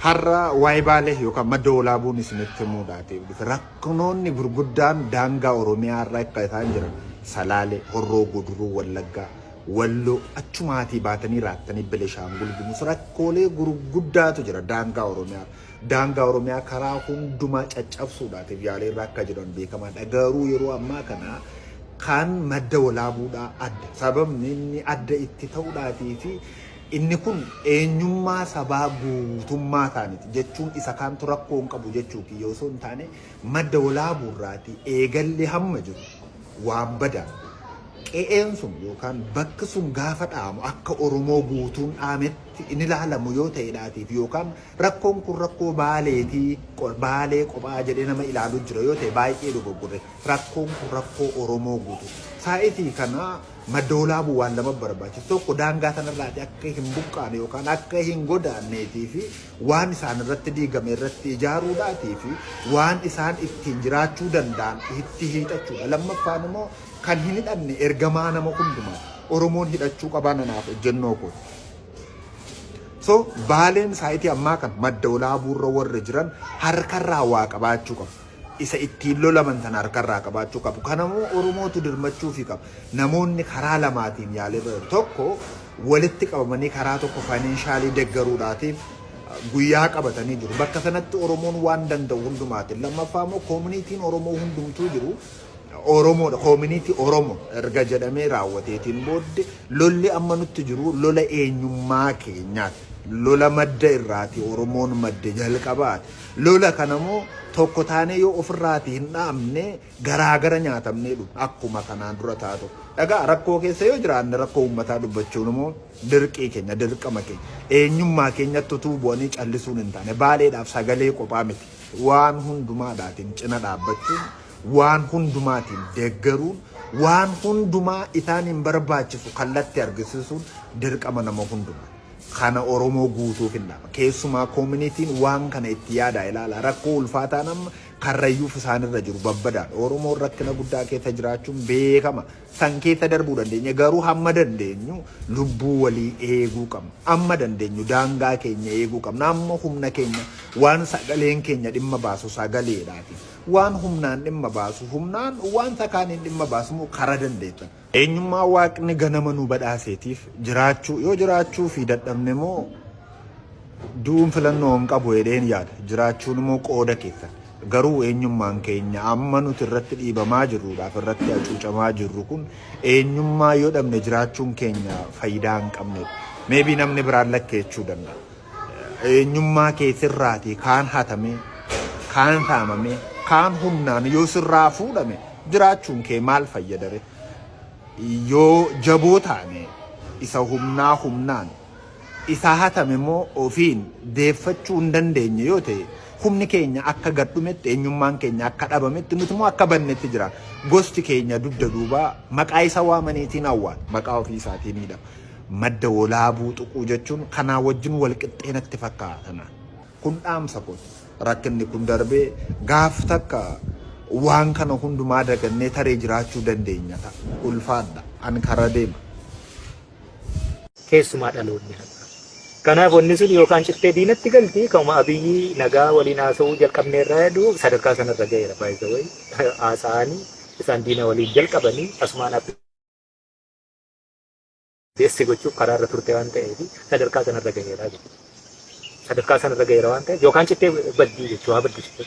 har'a waa'ee baalee yookaan madda walaabuun isinitti muudaateef dhufe rakkonoonni gurguddaan daangaa Oromiyaa irraa akka isaan jiran Salaalee, Horroo Guduruu, Wallaggaa, Walloo achumaatii baatanii raattanii Benishaangul Gumuz rakkoolee gurguddaatu jira daangaa Oromiyaa. Daangaa Oromiyaa karaa hundumaa caccabsuudhaatiif yaalee irraa akka jiran beekamaadha. Garuu yeroo ammaa kana kan madda walaabuudhaa adda. Sababni inni adda itti ta'uudhaatii fi inni kun eenyummaa sabaa guutummaa isaaniiti jechuun isa kaantu rakkoo hin qabu jechuuti yoo osoo hin taane madda walaabuurraati eegallee hamma jiru waan badaa qe'een sun yookaan bakki sun gaafa dhaamu akka Oromoo guutuun dhaametti inni ilaalamu yoo ta'edhaatiif yookaan rakkoon kun rakkoo baaleetii baalee qophaa jedhee nama ilaalu jira yoo ta'e baay'ee dogoggorre rakkoon kun rakkoo Oromoo guutu saayitii kana madda walaabuu waan lama barbaachisu tokko daangaa sanarraati akka hin buqqaane yookaan akka hin godaanneetii fi waan isaan irratti diigame irratti ijaaruudhaatii fi waan isaan ittiin jiraachuu danda'an itti hiixachuudha. Lammaffaan immoo kan hin hidhanne ergamaa nama hundumaa Oromoon hidhachuu qabaa nanaaf ejjennoo kun. So baaleen saayitii ammaa kan madda walaabuurra warra jiran harkarraa waa qabaachuu qabu. Isa ittiin lolaman tan harkarraa qabaachuu qabu. Kanammoo Oromootu dirmachuu fi qabu. Namoonni karaa lamaatiin yaalee tokko walitti qabamanii karaa tokko faayinaanshaali deeggaruudhaatiif guyyaa qabatanii jiru. Bakka sanatti Oromoon waan danda'u hundumaatiin. Lammaffaa immoo koomunitiin Oromoo hundumtuu jiru. Oromoodha. Koomunitii Oromoo erga jedhamee raawwateetiin booddee lolli amma nutti jiru lola eenyummaa keenyaati. Lola madda irraati Oromoon madda jalqabaati. Lola kanammoo tokko taanee yoo ofirraati hin dhaamne garaagara nyaatamnee dhufu akkuma kanaan dura taatu. Dhagaa rakkoo keessa yoo jiraanne rakkoo uummataa dubbachuun immoo dirqii keenya dirqama keenya eenyummaa keenyatti utuu bu'anii callisuun hin taane baaleedhaaf sagalee qophaa miti waan hundumaadhaatiin cina dhaabbachuun waan hundumaatiin deeggaruun waan hundumaa isaan hin barbaachisu kallatti argisiisuun dirqama nama hundumaa. Kana Oromoo guutuuf hin dhaaba. Keessumaa koomunitiin waan kana itti yaadaa ilaala. Rakkoo ulfaataa nama karrayyuuf isaanirra jiru babbadaan. Oromoon rakkina guddaa keessa jiraachuun beekama. San keessa darbuu dandeenya. Garuu hamma dandeenyu lubbuu walii eeguu qabna. Amma dandeenyu daangaa keenya eeguu qabna. Amma humna keenya waan sagaleen keenya dhimma baasu sagaleedhaati. Waan humnaan dhimma baasu humnaan waan sakaaniin dhimma baasu kara dandeettan. Eenyummaa waaqni ganama nu badhaaseetiif jiraachuu yoo jiraachuu fi dadhabne moo du'uun filannoo hin qabu jedheen yaada. Jiraachuun immoo qooda keessa. Garuu eenyummaan keenya amma nuti irratti dhiibamaa jirruudhaaf irratti hacuucamaa jirru kun eenyummaa yoo dhabne jiraachuun keenya faayidaa hin qabnedha. Meebii namni biraan lakkeechuu danda'a. Eenyummaa keessirraati kaan hatamee, kaan saamamee, kaan humnaan yoo sirraa fuudhame jiraachuun kee maal fayyadare? Yoo jaboo taane isa humnaa humnaan isa hatame immoo ofiin deeffachuu hin dandeenye yoo ta'e humni keenya akka gadhumetti eenyummaan keenya akka dhabametti nuti immoo akka bannetti jira. Gosti keenya dugda duubaa maqaa isa waamaniitiin awwaal maqaa ofii isaatiin hidha. Madda walaabuu tuquu jechuun kanaa wajjin wal qixxeenatti fakkaatana. Kun dhaamsa kooti. Rakkinni kun darbee gaaf takka waan kana hundumaa dagannee taree jiraachuu dandeenya ta'a. Ulfaadha. Ani karaa deema. Keessumaa dhaloonni. Kanaaf wanni sun yookaan cittee diinatti galti kama abiyyi nagaa waliin haasa'uu jalqabne irraa jedhu sadarkaa sanarra ga'eera baay'ee haasa'anii isaan diina waliin jalqabanii asumaan abbeessi gochuuf karaa irra turte waan ta'eef sadarkaa sanarra ga'eera jechuudha. Sadarkaa sanarra ga'eera waan ta'eef yookaan cittee baddii jechuudha haa baddisiisu.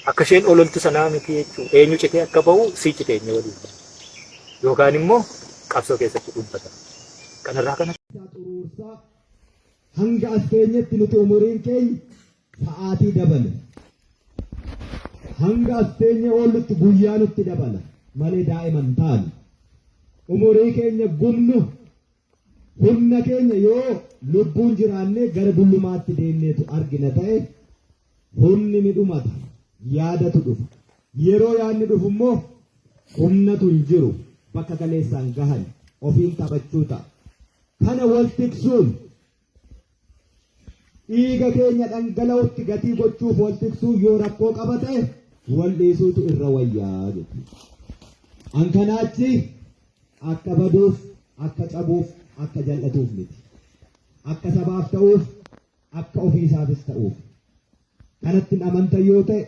Akka isheen ololtu sanaa miti jechuudha. Eenyu citee akka bahu sii citeenye waliin. Yookaan immoo qabsoo keessatti dhuunfata. Kanarraa kana. Hanga as keenyatti nuti umuriin keenya sa'aatii dabala. Hanga as keenya oolutti guyyaa nutti dabala. Malee daa'iman taanu. Umurii keenya gumnu humna keenya yoo lubbuun jiraannee gara bullumaatti deemneetu argina ta'e humni ni dhumata. Yaadatu dhufa. Yeroo yaadni dhufu immoo humnatu hin jiru. Bakka galeessaan gahan ofiin taphachuu ta'a. Kana wal tiksuun dhiiga keenya dhangala'utti gatii gochuuf wal tiksuu yoo rakkoo qaba ta'e wal dhiisuutu irra wayyaa jechuudha. An kanaachi akka baduuf, akka cabuuf, akka jal'atuuf miti. Akka sabaaf ta'uuf, akka ofii isaatis ta'uuf kanatti amantan yoo ta'e